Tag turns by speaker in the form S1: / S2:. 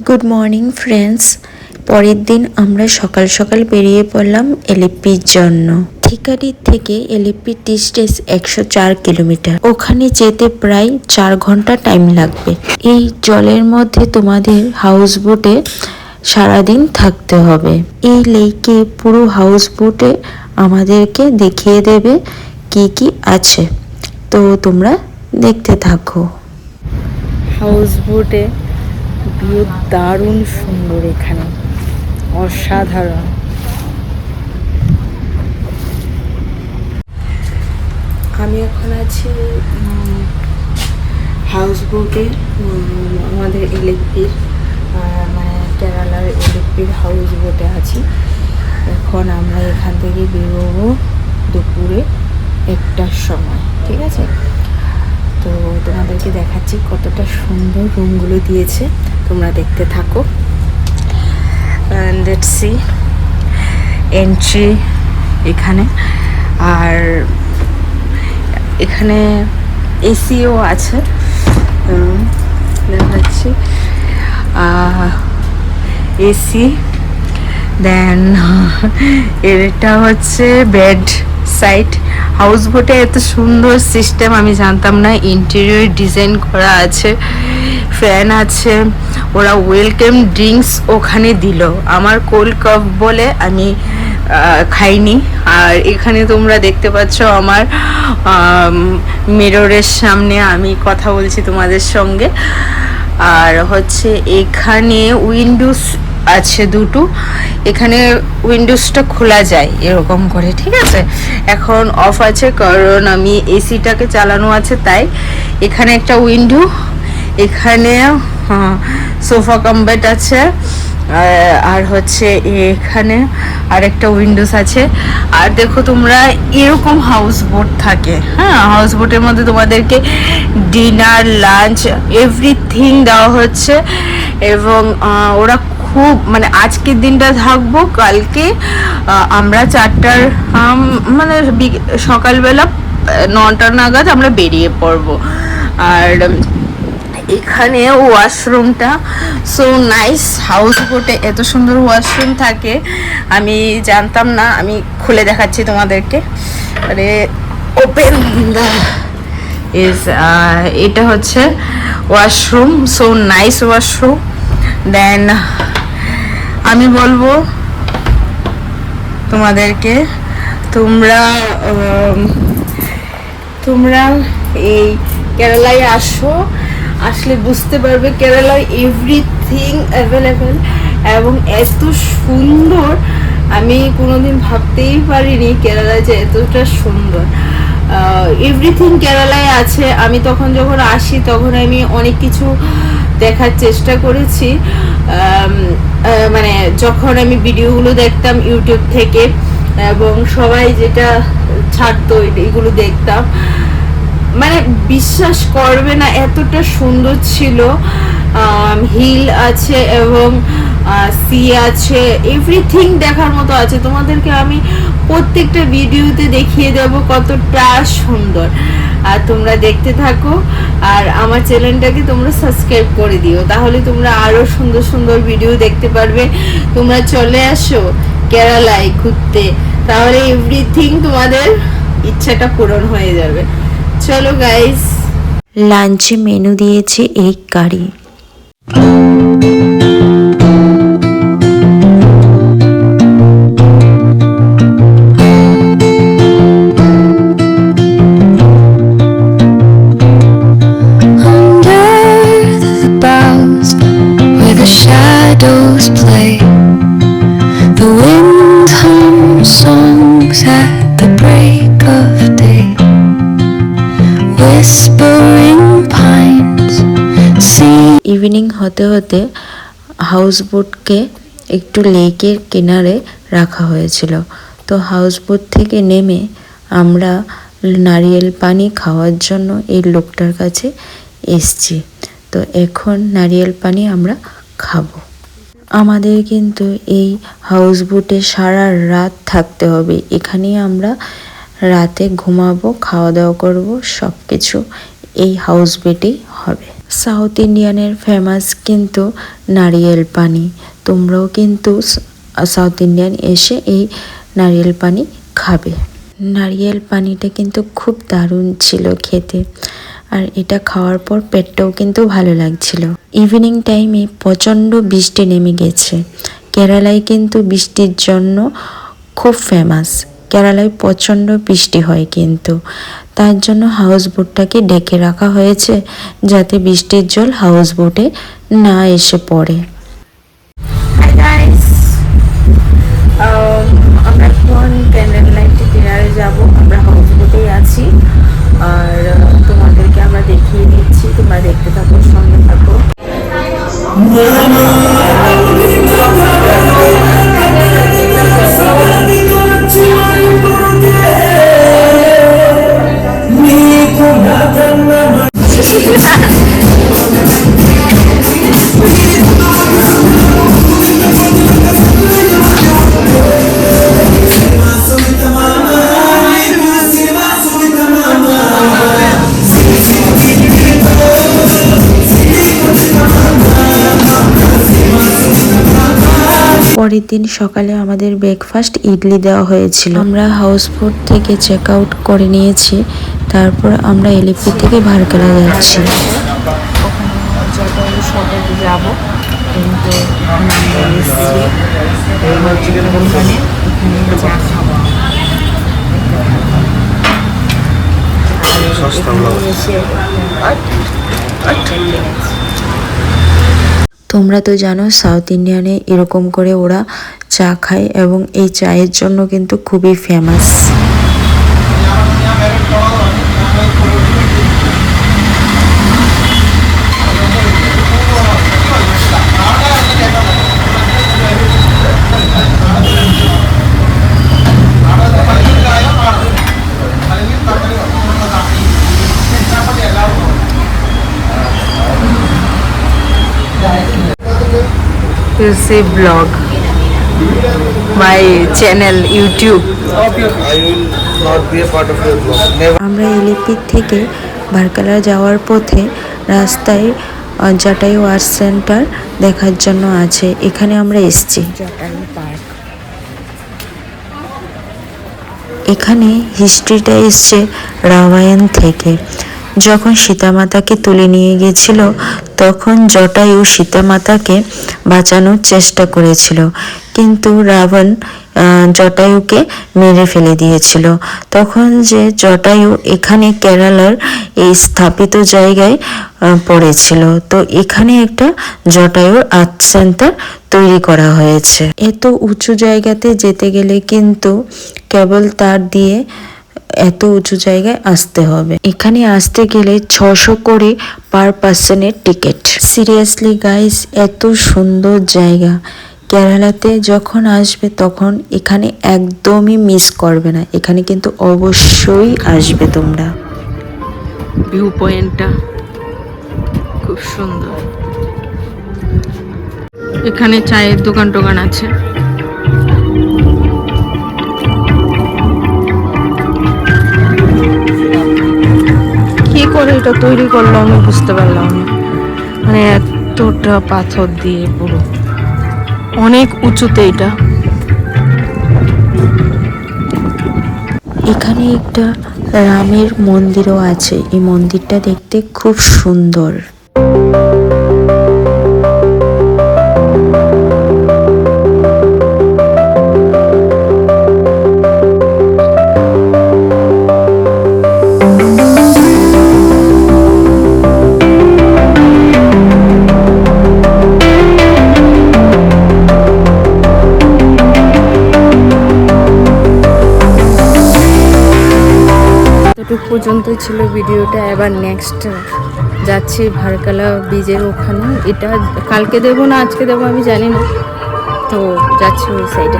S1: Good morning friends. পরের দিন আমরা সকাল সকাল বেরিয়ে পড়লাম এলিপির জন্য। ঠিকারি থেকে এলিপি টি স্টেজ 104 কিলোমিটার। ওখানে যেতে প্রায় 4 ঘন্টা টাইম লাগবে। এই জলের মধ্যে তোমাদের হাউস বোটে সারাদিন থাকতে হবে। এই লেকে পুরো হাউস বোটে আমাদেরকে দেখিয়ে দেবে কি কি আছে, তো তোমরা দেখতে থাকো।
S2: হাউস বোটে ভিউ দারুণ সুন্দর, এখানে অসাধারণ। আমি এখন আছি হাউস বোটে, আমাদের এলিপির মানে কেরালার এলিপির হাউস বোটে আছি। এখন আমরা এখান থেকে বেরোবো দুপুরে 1টার সময়, ঠিক আছে? তো তোমাদেরকে দেখাচ্ছি কতটা সুন্দর রুমগুলো দিয়েছে, তোমরা দেখতে থাকো। লেটস সি এন্ট্রি এখানে, আর এখানে এসিও আছে, দেখাচ্ছি এসি। দেন এটা হচ্ছে বেড সাইড। হাউস বোটে এত সুন্দর সিস্টেম আমি জানতাম না। ইন্টেরিয়র ডিজাইন করা আছে, ফ্যান আছে, ওরা ওয়েলকাম ড্রিঙ্কস ওখানে দিল। আমার কোল্ড কফ বলে আমি খাইনি। আর এখানে তোমরা দেখতে পাচ্ছ আমার মিররের সামনে আমি কথা বলছি তোমাদের সঙ্গে। আর হচ্ছে এখানে উইন্ডোজ আছে দুটো, এখানে উইন্ডোজটা খোলা যায় এরকম করে, ঠিক আছে? এখন অফ আছে কারণ আমি এসিটাকে চালানো আছে, তাই এখানে একটা উইন্ডো, এখানে সোফা কাম বেড আছে, আর হচ্ছে এখানে আরেকটা উইন্ডোজ আছে। আর দেখো তোমরা এরকম হাউস বোট থাকে, হ্যাঁ, হাউস বোটের মধ্যে তোমাদেরকে ডিনার, লাঞ্চ, এভরিথিং দেওয়া হচ্ছে। এবং ওরা খুব মানে আজকের দিনটা থাকবো, কালকে আমরা 4টার মানে সকালবেলা 9টা নাগাদ আমরা বেরিয়ে পড়বো। আর এখানে ওয়াশরুমটা সো নাইস। হাউস বোটে এত সুন্দর ওয়াশরুম থাকে আমি জানতাম না। আমি খুলে দেখাচ্ছি তোমাদেরকে। আরে ওপেন দ্য ইজ, এটা হচ্ছে ওয়াশরুম, সো নাইস ওয়াশরুম। দেন আমি বলবো তোমাদেরকে, তোমরা এই কেরালায় আসলে বুঝতে পারবে কেরালায় এভরিথিং অ্যাভেলেবেল এবং এত সুন্দর। আমি কোনোদিন ভাবতেই পারিনি কেরালায় যে এতটা সুন্দর। এভরিথিং কেরালায় আছে। আমি যখন আসি তখন আমি অনেক কিছু দেখার চেষ্টা করেছি, মানে যখন আমি ভিডিওগুলো দেখতাম ইউটিউব থেকে এবং সবাই যেটা ছাড়তো এগুলো দেখতাম, মানে বিশ্বাস করবে না এতটা সুন্দর ছিল। হিল আছে এবং সি আছে, এভরিথিং দেখার মতো আছে। তোমাদেরকে আমি প্রত্যেকটা ভিডিওতে দেখিয়ে দেব কতটা সুন্দর। আর তোমরা দেখতে থাকো, আর আমার চ্যানেলটাকে তোমরা সাবস্ক্রাইব করে দিও, তাহলে তোমরা আরো সুন্দর সুন্দর ভিডিও দেখতে পারবে। তোমরা চলে আসো কেরালায় ঘুরতে, তাহলে এভরিথিং তোমাদের ইচ্ছাটা পূরণ হয়ে যাবে। চলো গাইস।
S1: লাঞ্চে মেনু দিয়েছে এগ কারি। ইভিনিং হতে হতে হাউস বোটকে একটু লেকের কিনারে রাখা হয়েছিল। তো হাউস বোট থেকে নেমে আমরা নারিয়েল পানি খাওয়ার জন্য এই লোকটার কাছে এসছি। তো এখন নারিয়েল পানি আমরা খাবো। আমাদের কিন্তু এই হাউস বোটে সারা রাত থাকতে হবে। এখানেই আমরা রাতে ঘুমাবো, খাওয়া দাওয়া করবো, সব কিছু এই হাউস বোটেই হবে। সাউথ ইন্ডিয়ানের ফেমাস কিন্তু নারিয়েল পানি। তোমরাও কিন্তু সাউথ ইন্ডিয়ান এসে এই নারিয়েল পানি খাবে। নারিয়েল পানিটা কিন্তু খুব দারুণ ছিল খেতে, আর এটা খাওয়ার পর পেটটাও কিন্তু ভালো লাগছিল। ইভিনিং টাইমে প্রচণ্ড বৃষ্টি নেমে গেছে। কেরালায় কিন্তু বৃষ্টির জন্য খুব ফেমাস। কেরালায় প্রচণ্ড বৃষ্টি হয় কিন্তু, তার জন্য হাউস বোটটাকে ডেকে রাখা হয়েছে যাতে বৃষ্টির জল হাউস বোটে না এসে পড়ে।
S2: আমরা এখন ক্যান্ডেল লাইট ডিনারে যাব। আমরা হাউস বোটেই আছি, আর তোমাদেরকে আমরা দেখিয়ে দিচ্ছি, তোমরা দেখতে থাকো, সঙ্গে থাকো।
S1: পরের দিন সকালে আমাদের ব্রেকফাস্ট ইডলি দেওয়া হয়েছিল। আমরা হাউস বোট থেকে চেক আউট করে নিয়েছি, তারপর আমরা এলিপি থেকে ভারকালা যাচ্ছি।
S2: যাব কিন্তু
S1: তোমরা তো জানো সাউথ ইন্ডিয়ানে এরকম করে ওরা চা খায় এবং এই চায়ের জন্য কিন্তু খুবই famous.
S2: You see vlog, my channel YouTube.
S3: I will not be a part of your vlog. Never.
S1: আমরা এলিপি থেকে ভারকালা যাওয়ার পথে রাস্তায় জটায়ু আর্ট সেন্টার দেখার জন্য আছে, এখানে আমরা এসেছি। এখানে হিস্ট্রিটা এসছে রামায়ণ থেকে। যখন সীতামাতাকে তুলে নিয়ে গেছিল তখন জটায়ু সীতামাতাকে বাঁচানোর চেষ্টা করেছিল, কিন্তু রাবণ জটায়ুকে মেরে ফেলে দিয়েছিল। তখন যে জটায়ু এখানে কেরালার এই স্থাপিত জায়গায় পড়েছিল, তো এখানে একটা জটায়ুর আর্ট সেন্টার তৈরি করা হয়েছে। এত উঁচু জায়গাতে যেতে গেলে কিন্তু কেবল তার দিয়ে এত উঁচু জায়গায় আসতে হবে। এখানে আসতে গেলে 600 করে পার পার্সনের টিকিট। সিরিয়াসলি গাইস, এত সুন্দর জায়গা। কেরালাতে যখন আসবে তখন এখানে একদমই মিস করবে না, এখানে কিন্তু অবশ্যই আসবে তোমরা।
S2: ভিউ পয়েন্টটা খুব সুন্দর। এখানে চায়ের দোকান টোকান আছে। কি করে এটা তৈরি করলো আমি বুঝতে পারলাম না, মানে এতটা পাথর দিয়ে পুরো, অনেক উঁচুতে এটা।
S1: এখানে একটা রামের মন্দিরও আছে, এই মন্দিরটা দেখতে খুব সুন্দর।
S2: এতটুকু পর্যন্ত ছিল ভিডিওটা। এবার নেক্সট যাচ্ছি ভারকালা ব্রিজের ওখানে। এটা কালকে দেবো না আজকে দেবো আমি জানি না, তো যাচ্ছি ওই সাইডে।